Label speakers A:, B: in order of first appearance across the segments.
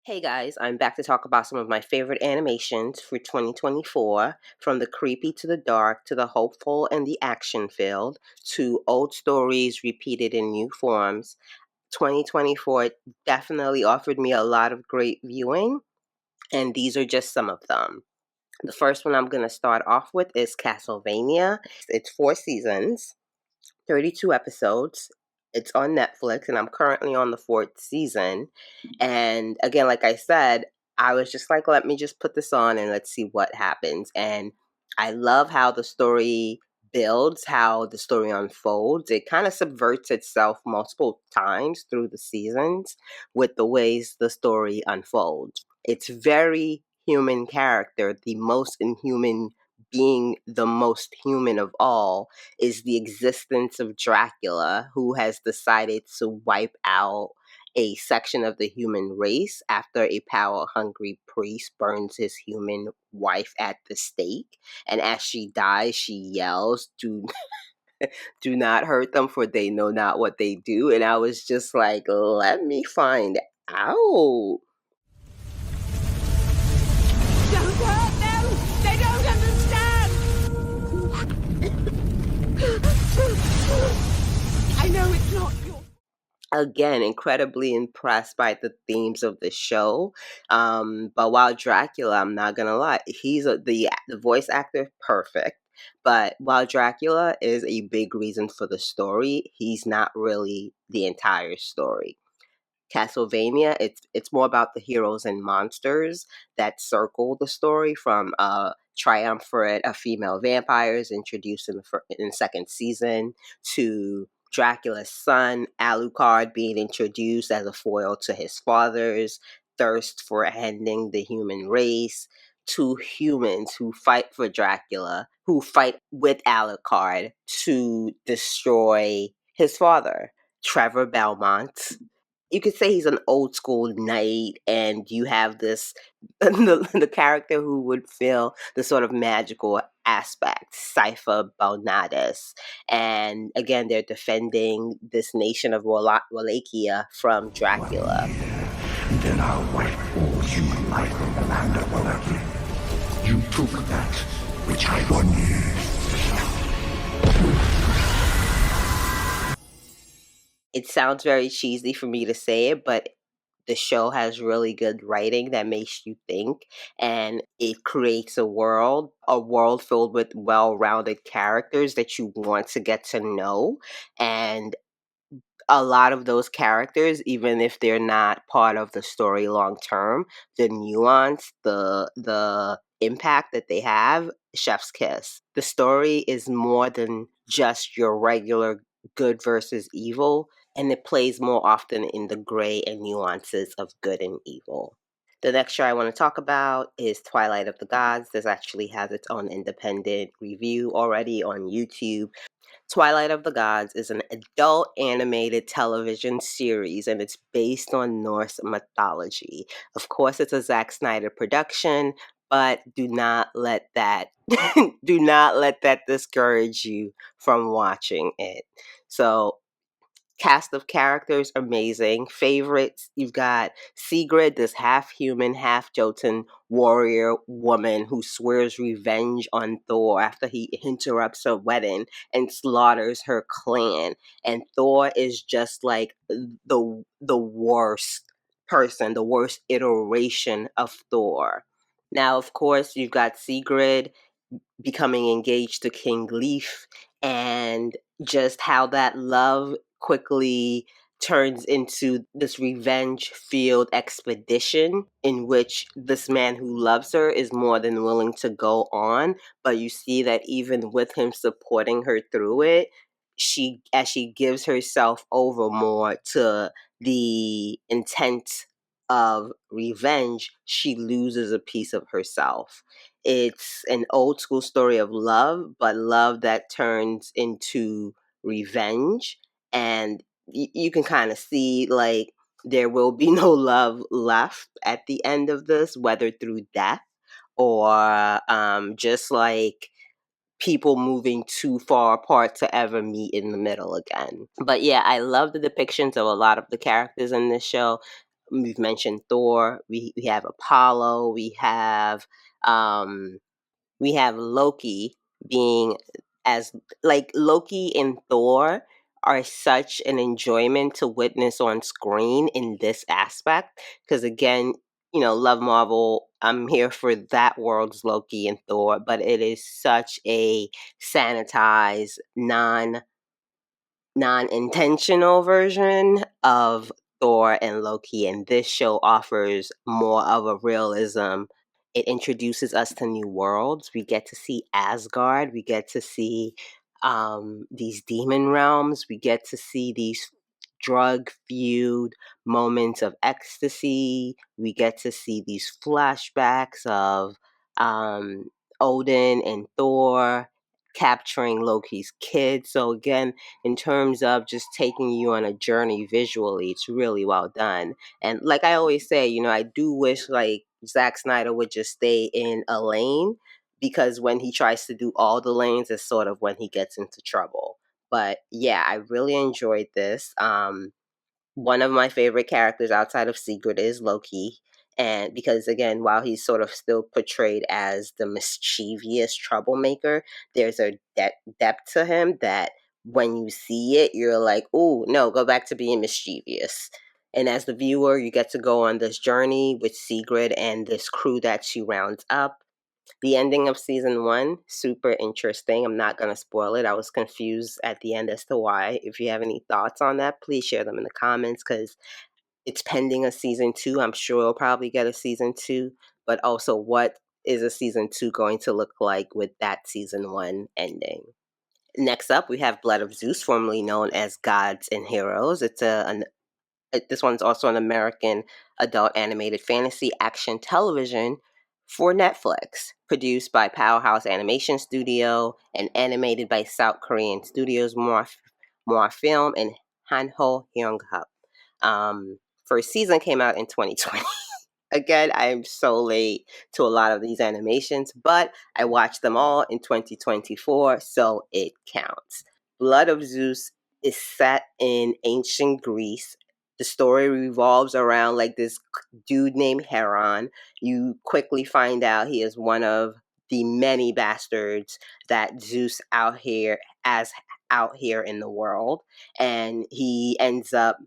A: Hey guys, I'm back to talk about some of my favorite animations for 2024, from the creepy to the dark to the hopeful and the action filled to old stories repeated in new forms. 2024 definitely offered me a lot of great viewing, and these are just some of them. The first one I'm going to start off with is Castlevania. It's 4 seasons, 32 episodes. It's on Netflix, and I'm currently on the fourth season. And again, like I said, I was just like, let me just put this on and let's see what happens. And I love how the story builds, how the story unfolds. It kind of subverts itself multiple times through the seasons with the ways the story unfolds. It's very human character, the most inhuman being, the most human of all is the existence of Dracula, who has decided to wipe out a section of the human race after a power-hungry priest burns his human wife at the stake. And as she dies, she yells, do not hurt them, for they know not what they do. And I was just like, let me find out.
B: Don't hurt them! They don't understand! I know it's not your...
A: Again, incredibly impressed by the themes of the show. But while Dracula, I'm not gonna lie, the voice actor perfect. But while Dracula is a big reason for the story, he's not really the entire story. Castlevania, it's more about the heroes and monsters that circle the story, from triumvirate of female vampires introduced in the second season, to Dracula's son Alucard being introduced as a foil to his father's thirst for ending the human race, to humans who fight for Dracula, who fight with Alucard to destroy his father, Trevor Belmont. You could say he's an old school knight, and you have this the character who would feel the sort of magical aspect, Cypher Balnatus. And again, they're defending this nation of Wallachia from Dracula.
C: Then I'll wipe all human life from the land of Wallachia. You took that which I won you.
A: It sounds very cheesy for me to say it, but the show has really good writing that makes you think, and it creates a world filled with well-rounded characters that you want to get to know. And a lot of those characters, even if they're not part of the story long term, the nuance, the impact that they have, chef's kiss. The story is more than just your regular good versus evil, and it plays more often in the gray and nuances of good and evil. The next show I want to talk about is Twilight of the Gods. This actually has its own independent review already on YouTube. Twilight of the Gods is an adult animated television series, and it's based on Norse mythology. Of course, it's a Zack Snyder production, but do not let that do not let that discourage you from watching it. So, cast of characters amazing. Favorites, you've got Sigrid, this half human, half Jotun warrior woman who swears revenge on Thor after he interrupts her wedding and slaughters her clan. And Thor is just like the worst person, the worst iteration of Thor. Now, of course, you've got Sigrid becoming engaged to King Leaf, and just how that love quickly turns into this revenge-filled expedition in which this man who loves her is more than willing to go on. But you see that even with him supporting her through it, as she gives herself over more to the intent of revenge, she loses a piece of herself. It's an old school story of love, but love that turns into revenge. And you can kind of see, like, there will be no love left at the end of this, whether through death or just like people moving too far apart to ever meet in the middle again. But yeah, I love the depictions of a lot of the characters in this show. we've mentioned Thor. We have Apollo. Um, we have Loki being as like Loki and Thor are such an enjoyment to witness on screen in this aspect because again, love Marvel. I'm here for that world's Loki and Thor, but it is such a sanitized, non-intentional version of Thor and Loki, and this show offers more of a realism. It introduces us to new worlds. We get to see Asgard. We get to see these demon realms. We get to see these drug-fueled moments of ecstasy. We get to see these flashbacks of um, Odin and Thor capturing Loki's kids. So again, in terms of just taking you on a journey visually, it's really well done. And like I always say, I do wish like Zack Snyder would just stay in a lane because when he tries to do all the lanes is sort of when he gets into trouble. But yeah, I really enjoyed this. One of my favorite characters outside of Secret is Loki. And because again, while he's sort of still portrayed as the mischievous troublemaker, there's a depth to him that when you see it, you're like, oh, no, go back to being mischievous. And as the viewer, you get to go on this journey with Sigrid and this crew that she rounds up. The ending of season one, super interesting. I'm not going to spoil it. I was confused at the end as to why. If you have any thoughts on that, please share them in the comments because it's pending a season two. I'm sure we'll probably get a season two, but also what is a season two going to look like with that season one ending? Next up, we have Blood of Zeus, formerly known as Gods and Heroes. This one's also an American adult animated fantasy action television for Netflix, produced by Powerhouse Animation Studio and animated by South Korean studios Moa Film and Hanho Hyung-up. First season came out in 2020. Again, I am so late to a lot of these animations, but I watched them all in 2024, so it counts. Blood of Zeus is set in ancient Greece. The story revolves around like this dude named Heron. You quickly find out he is one of the many bastards that Zeus out here in the world, and he ends up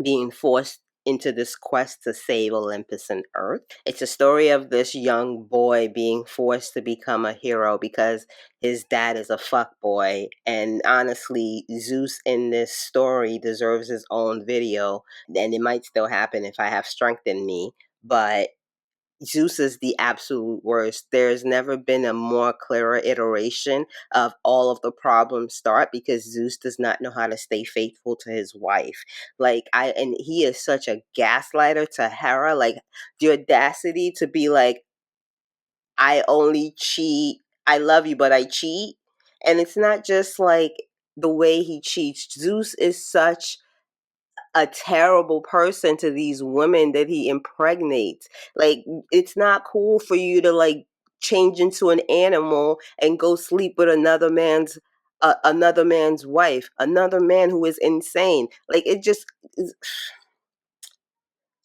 A: being forced into this quest to save Olympus and Earth. It's a story of this young boy being forced to become a hero because his dad is a fuckboy. And honestly, Zeus in this story deserves his own video, and it might still happen if I have strength in me. But Zeus is the absolute worst. There's never been a more clearer iteration of all of the problems start because Zeus does not know how to stay faithful to his wife. And he is such a gaslighter to Hera. Like the audacity to be like, I only cheat. I love you, but I cheat. And it's not just like the way he cheats. Zeus is such a terrible person to these women that he impregnates. Like, it's not cool for you to like change into an animal and go sleep with another man's wife, another man who is insane. Like, it just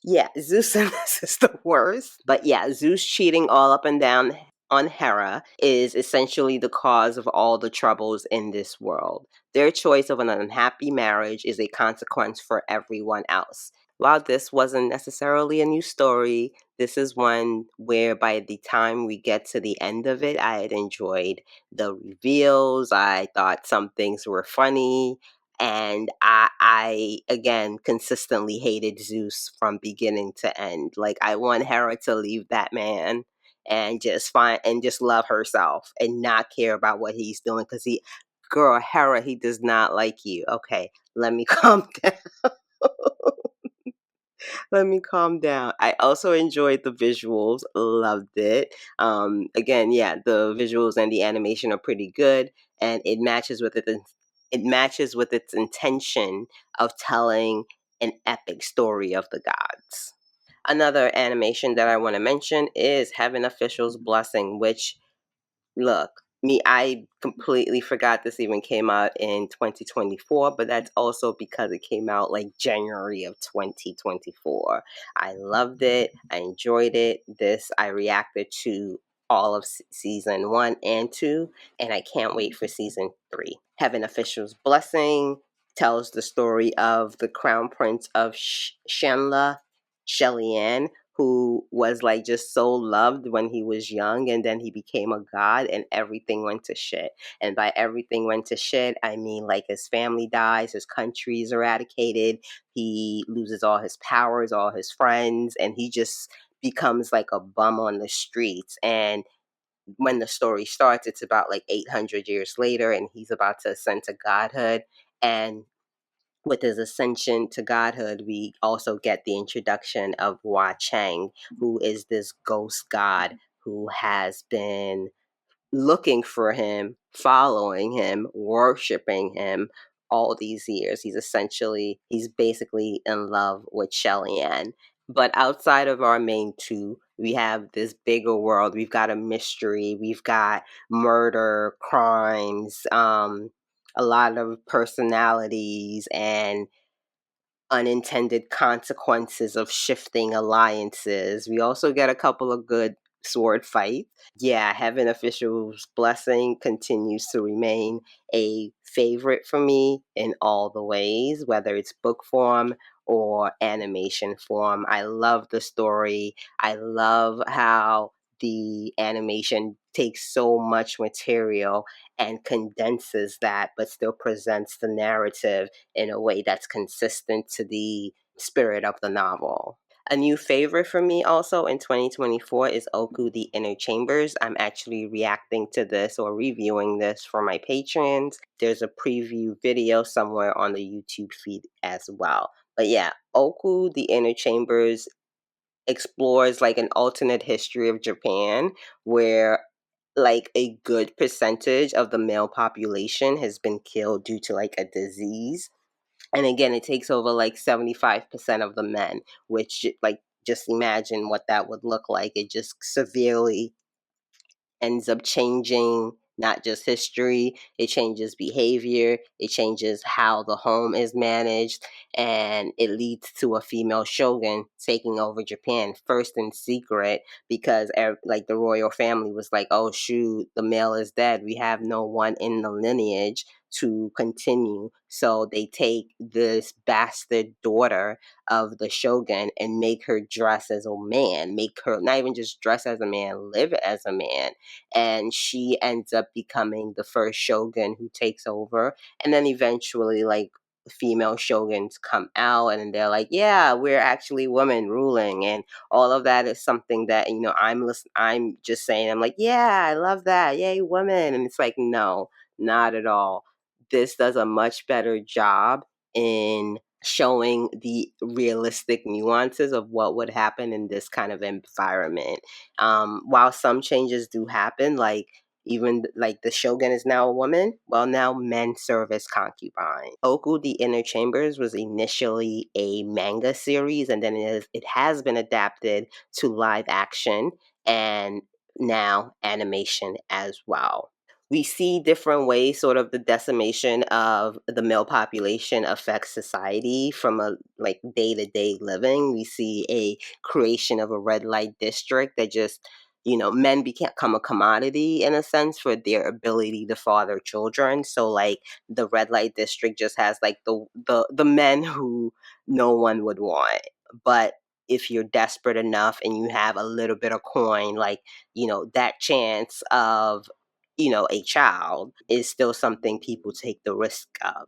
A: yeah, Zeus and this is the worst. But yeah, Zeus cheating all up and down on Hera is essentially the cause of all the troubles in this world. Their choice of an unhappy marriage is a consequence for everyone else. While this wasn't necessarily a new story, this is one where by the time we get to the end of it, I had enjoyed the reveals. I thought some things were funny. And I again consistently hated Zeus from beginning to end. Like I want Hera to leave that man and just love herself and not care about what he's doing because girl, Hera, he does not like you. Okay, let me calm down. Let me calm down. I also enjoyed the visuals, loved it. Again, yeah, the visuals and the animation are pretty good, and it matches with it. It matches with its intention of telling an epic story of the gods. Another animation that I want to mention is Heaven Official's Blessing, which look, I completely forgot this even came out in 2024, but that's also because it came out like January of 2024. I loved it. I enjoyed it. I reacted to all of season 1 and 2, and I can't wait for season 3. Heaven Official's Blessing tells the story of the crown prince of Shenla, Shellyan, who was like just so loved when he was young, and then he became a god and everything went to shit. And by everything went to shit, I mean like his family dies, his country is eradicated, he loses all his powers, all his friends, and he just becomes like a bum on the streets. And when the story starts, it's about like 800 years later, and he's about to ascend to godhood. And with his ascension to godhood, we also get the introduction of Hua Cheng, who is this ghost god who has been looking for him, following him, worshiping him all these years. He's basically in love with Shelly-Ann. But outside of our main two, we have this bigger world. We've got a mystery. We've got murder, crimes, a lot of personalities, and unintended consequences of shifting alliances. We also get a couple of good sword fights. Yeah, Heaven Official's Blessing continues to remain a favorite for me in all the ways, whether it's book form or animation form. I love the story. I love how the animation takes so much material and condenses that, but still presents the narrative in a way that's consistent to the spirit of the novel. A new favorite for me also in 2024 is Ooku the Inner Chambers. I'm actually reacting to this or reviewing this for my patrons. There's a preview video somewhere on the YouTube feed as well. But yeah, Ooku the Inner Chambers explores like an alternate history of Japan where like a good percentage of the male population has been killed due to like a disease. And again, it takes over like 75% of the men, which like just imagine what that would look like. It just severely ends up changing not just history, it changes behavior, it changes how the home is managed, and it leads to a female shogun taking over Japan first in secret because like the royal family was like, oh shoot, the male is dead, we have no one in the lineage to continue. So they take this bastard daughter of the shogun and make her dress as a man, make her not even just dress as a man, live as a man. And she ends up becoming the first shogun who takes over. And then eventually, like, female shoguns come out and they're like, yeah, we're actually women ruling, and all of that is something that, you know, I'm just saying, I'm like, yeah, I love that, yay women. And it's like, no, not at all. This does a much better job in showing the realistic nuances of what would happen in this kind of environment. While some changes do happen, like even like the shogun is now a woman, well, now men serve as concubines. Oku the Inner Chambers was initially a manga series, and then it has been adapted to live action and now animation as well. We see different ways sort of the decimation of the male population affects society from a like day-to-day living. We see a creation of a red light district that just, you know, men become a commodity in a sense for their ability to father children. So like the red light district just has like the men who no one would want. But if you're desperate enough and you have a little bit of coin, like, you know, that chance of, you know, a child is still something people take the risk of.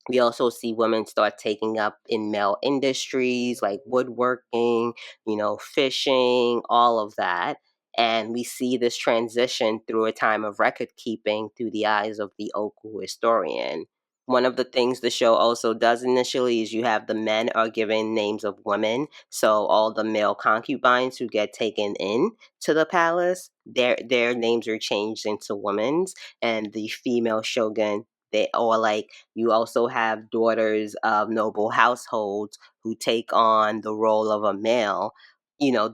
A: We also see women start taking up in male industries like woodworking, you know, fishing, all of that. And we see this transition through a time of record keeping through the eyes of the Oku historian. One of the things the show also does initially is you have the men are given names of women. So all the male concubines who get taken in to the palace, their names are changed into women's, and the female shogun, they or like you also have daughters of noble households who take on the role of a male,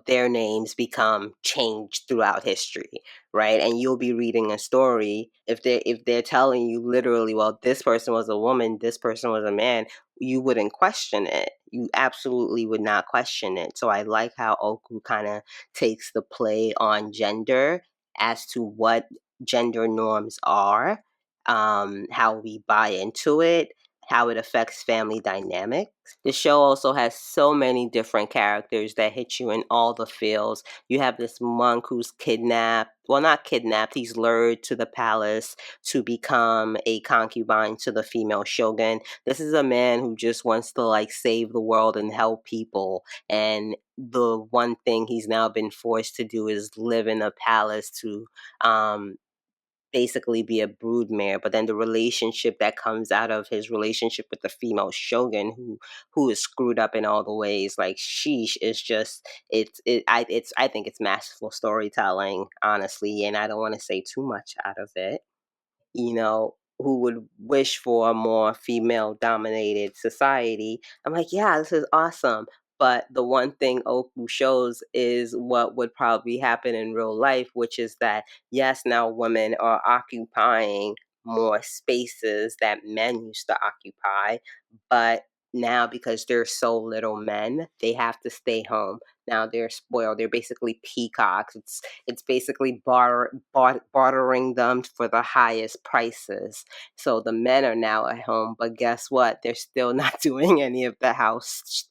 A: their names become changed throughout history, right? And you'll be reading a story, if they're telling you literally, well, this person was a woman, this person was a man, you wouldn't question it. You absolutely would not question it. So I like how Oku kind of takes the play on gender as to what gender norms are, how we buy into it, how it affects family dynamics. The show also has so many different characters that hit you in all the feels. You have this monk who's kidnapped. Well, not kidnapped, he's lured to the palace to become a concubine to the female shogun. This is a man who just wants to like save the world and help people. And the one thing he's now been forced to do is live in a palace to basically be a broodmare. But then the relationship that comes out of his relationship with the female shogun, who is screwed up in all the ways, like sheesh, is just I think it's masterful storytelling, honestly, and I don't want to say too much out of it. Who would wish for a more female dominated society. I'm like, yeah, this is awesome. But the one thing Oku shows is what would probably happen in real life, which is that, yes, now women are occupying more spaces that men used to occupy, but now because there's so little men, they have to stay home. Now they're spoiled. They're basically peacocks. It's basically bartering them for the highest prices. So the men are now at home, but guess what? They're still not doing any of the house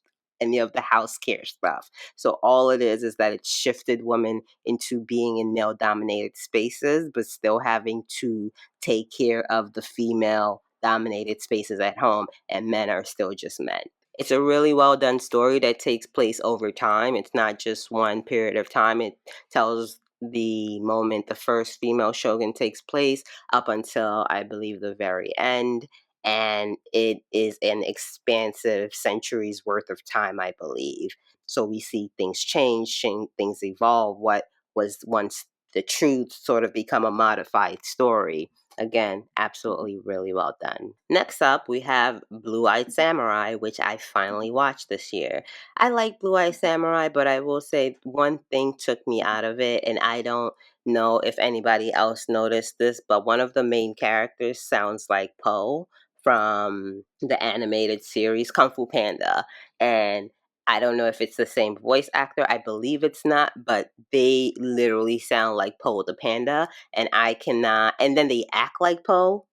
A: care stuff. So all it is that it's shifted women into being in male dominated spaces, but still having to take care of the female dominated spaces at home, and men are still just men. It's a really well done story that takes place over time. It's not just one period of time. It tells the moment the first female shogun takes place up until, I believe, the very end. And it is an expansive centuries worth of time, I believe. So we see things change, things evolve. What was once the truth sort of become a modified story. Again, absolutely really well done. Next up, we have Blue Eyed Samurai, which I finally watched this year. I like Blue Eyed Samurai, but I will say one thing took me out of it, and I don't know if anybody else noticed this, but one of the main characters sounds like Poe from the animated series Kung Fu Panda. And I don't know if it's the same voice actor. I believe it's not, but they literally sound like Poe the Panda, and I cannot. And then they act like Poe,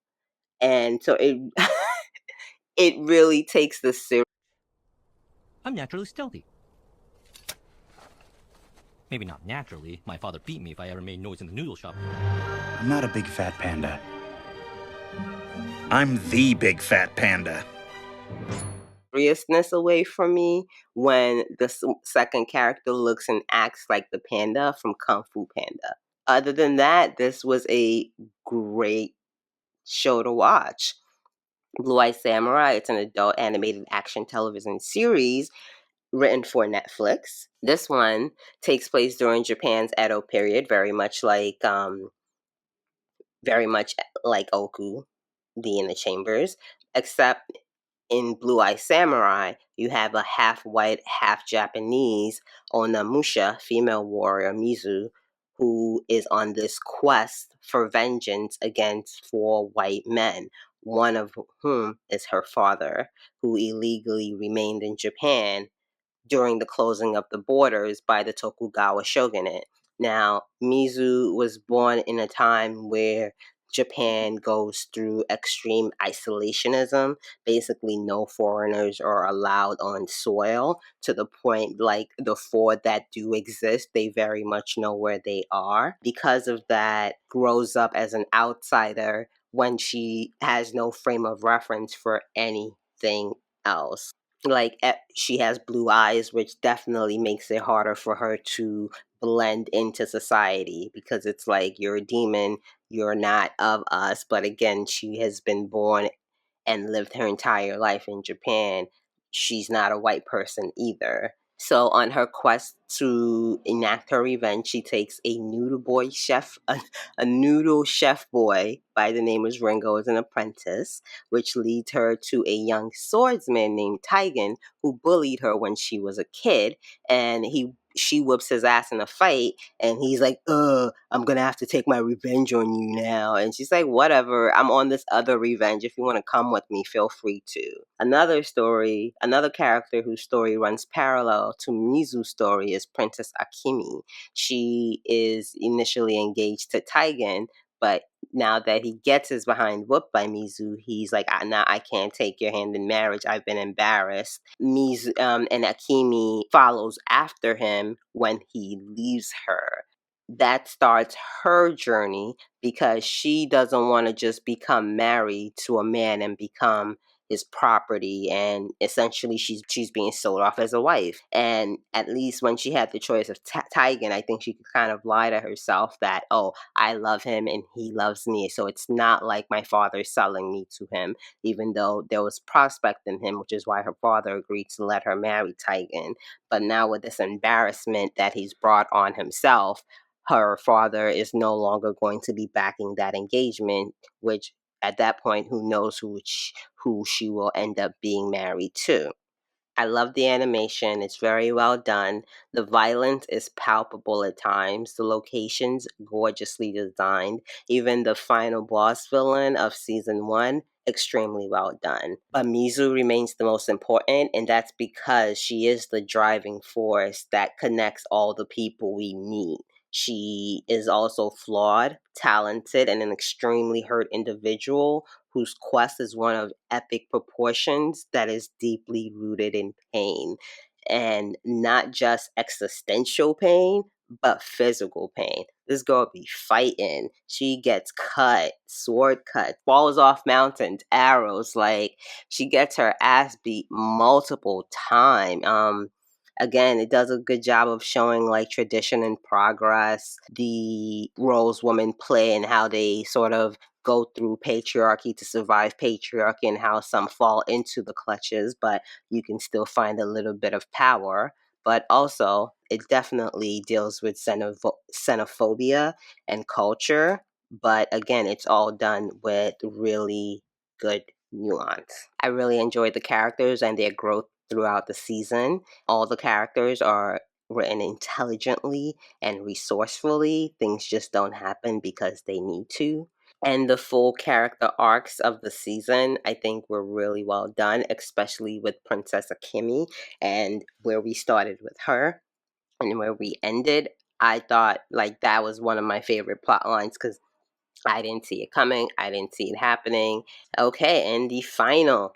A: and so it it really takes the series.
D: I'm naturally stealthy. Maybe not naturally. My father beat me if I ever made noise in the noodle shop.
E: I'm not a big fat panda. I'm the big fat panda.
A: Seriousness away from me when the second character looks and acts like the panda from Kung Fu Panda. Other than that, this was a great show to watch. Blue Eye Samurai, it's an adult animated action television series written for Netflix. This one takes place during Japan's Edo period, very much like Oku, the in the Chambers, except in Blue Eye Samurai, you have a half white, half Japanese Onamusha female warrior Mizu, who is on this quest for vengeance against four white men, one of whom is her father, who illegally remained in Japan during the closing of the borders by the Tokugawa shogunate. Now, Mizu was born in a time where Japan goes through extreme isolationism. Basically, no foreigners are allowed on soil, to the point like the four that do exist, they very much know where they are. Because of that, grows up as an outsider when she has no frame of reference for anything else. Like, she has blue eyes, which definitely makes it harder for her to blend into society, because it's like, you're a demon, you're not of us. But again, she has been born and lived her entire life in Japan. She's not a white person either. So on her quest To enact her revenge, she takes a noodle boy chef, a noodle chef boy by the name of Ringo as an apprentice, which leads her to a young swordsman named Tigan who bullied her when she was a kid, and she whoops his ass in a fight, and he's like, I'm gonna have to take my revenge on you now. And she's like, whatever, I'm on this other revenge. If you want to come with me, feel free to. Another character whose story runs parallel to Mizu's story is Princess Akimi. She is initially engaged to Tigan, but now that he gets his behind whooped by Mizu, he's like, nah, I can't take your hand in marriage. I've been embarrassed. Mizu and Akimi follows after him when he leaves her. That starts her journey because she doesn't want to just become married to a man and become his property, and essentially she's being sold off as a wife. And at least when she had the choice of Tigan, I think she could kind of lie to herself that, oh, I love him and he loves me, so it's not like my father selling me to him, even though there was prospect in him, which is why her father agreed to let her marry Tigan. But now with this embarrassment that he's brought on himself, her father is no longer going to be backing that engagement, which at that point, who knows who she will end up being married to. I love the animation. It's very well done. The violence is palpable at times. The locations gorgeously designed. Even the final boss villain of season 1, extremely well done. But Mizu remains the most important, and that's because she is the driving force that connects all the people we meet. She is also flawed, talented, and an extremely hurt individual whose quest is one of epic proportions that is deeply rooted in pain. And not just existential pain, but physical pain. This girl be fighting. She gets cut, sword cut, falls off mountains, arrows. Like, she gets her ass beat multiple times. Again, it does a good job of showing like tradition and progress, the roles women play and how they sort of go through patriarchy to survive patriarchy, and how some fall into the clutches, but you can still find a little bit of power. But also, it definitely deals with xenophobia and culture. But again, it's all done with really good nuance. I really enjoyed the characters and their growth throughout the season. All the characters are written intelligently and resourcefully. Things just don't happen because they need to. And the full character arcs of the season, I think, were really well done, especially with Princess Akemi and where we started with her and where we ended. I thought like that was one of my favorite plot lines because I didn't see it coming. I didn't see it happening. Okay, and the final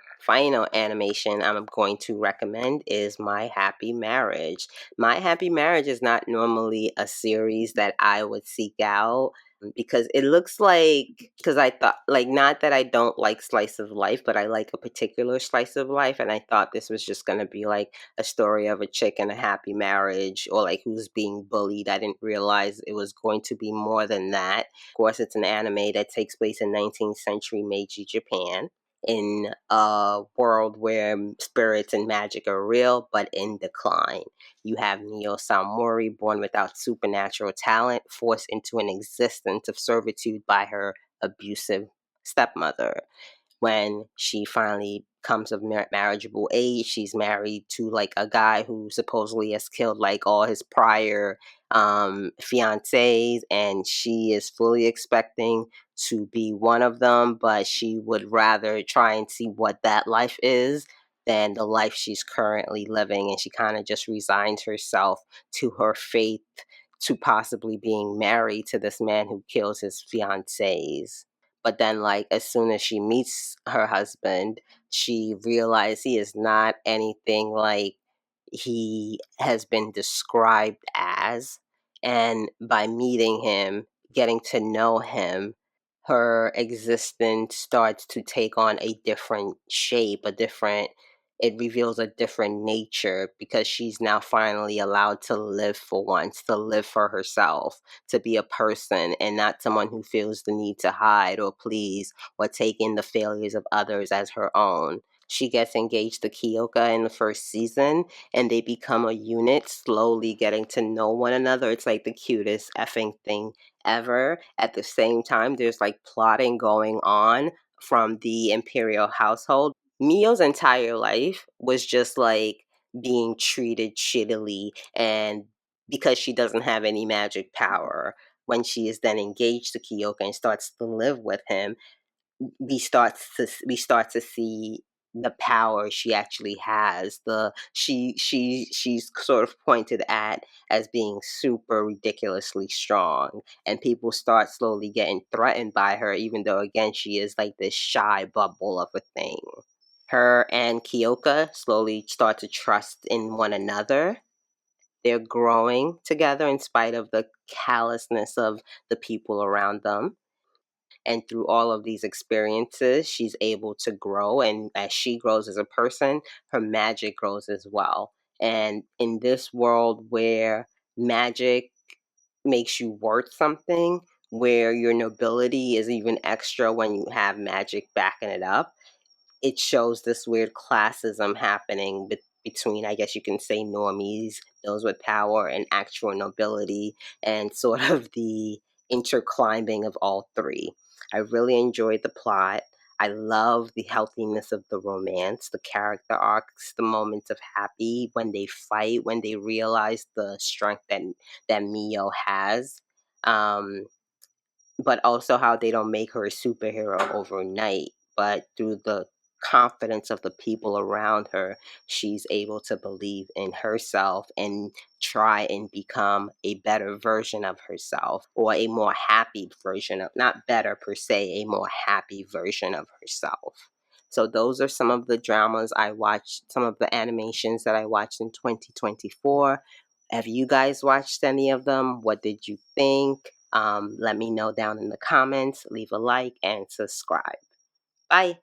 A: animation I'm going to recommend is My Happy Marriage. My Happy Marriage is not normally a series that I would seek out because it looks like, because I thought, like, not that I don't like slice of life, but I like a particular slice of life, and I thought this was just going to be like a story of a chick in a happy marriage, or like who's being bullied. I didn't realize it was going to be more than that. Of course, it's an anime that takes place in 19th century Meiji Japan, in a world where spirits and magic are real but in decline. You have Neo Samori, born without supernatural talent, forced into an existence of servitude by her abusive stepmother. When she finally comes of marriageable age, she's married to like a guy who supposedly has killed like all his prior fiancés, and she is fully expecting to be one of them, but she would rather try and see what that life is than the life she's currently living, and she kind of just resigns herself to her fate to possibly being married to this man who kills his fiancés. But then, like, as soon as she meets her husband, she realizes he is not anything like he has been described as. And by meeting him, getting to know him, her existence starts to take on a different shape, it reveals a different nature because she's now finally allowed to live for once, to live for herself, to be a person and not someone who feels the need to hide or please or take in the failures of others as her own. She gets engaged to Kyoka in the first season, and they become a unit, slowly getting to know one another. It's like the cutest effing thing ever. At the same time, there's like plotting going on from the imperial household. Mio's entire life was just like being treated shittily, and because she doesn't have any magic power, when she is then engaged to Kyoka and starts to live with him, we start to see the power she actually has. She's sort of pointed at as being super ridiculously strong, and people start slowly getting threatened by her, even though again she is like this shy bubble of a thing. Her and Kyoka slowly start to trust in one another. They're growing together in spite of the callousness of the people around them. And through all of these experiences, she's able to grow. And as she grows as a person, her magic grows as well. And in this world where magic makes you worth something, where your nobility is even extra when you have magic backing it up, it shows this weird classism happening between, I guess you can say, normies, those with power, and actual nobility, and sort of the interclimbing of all three. I really enjoyed the plot. I love the healthiness of the romance, the character arcs, the moments of happy when they fight, when they realize the strength that Mio has. Um, but also how they don't make her a superhero overnight, but through the confidence of the people around her, she's able to believe in herself and try and become a better version of herself, or a more happy version of, not better per se, a more happy version of herself. So those are some of the dramas I watched, some of the animations that I watched in 2024. Have you guys watched any of them? What did you think? Let me know down in the comments. Leave a like and subscribe. Bye.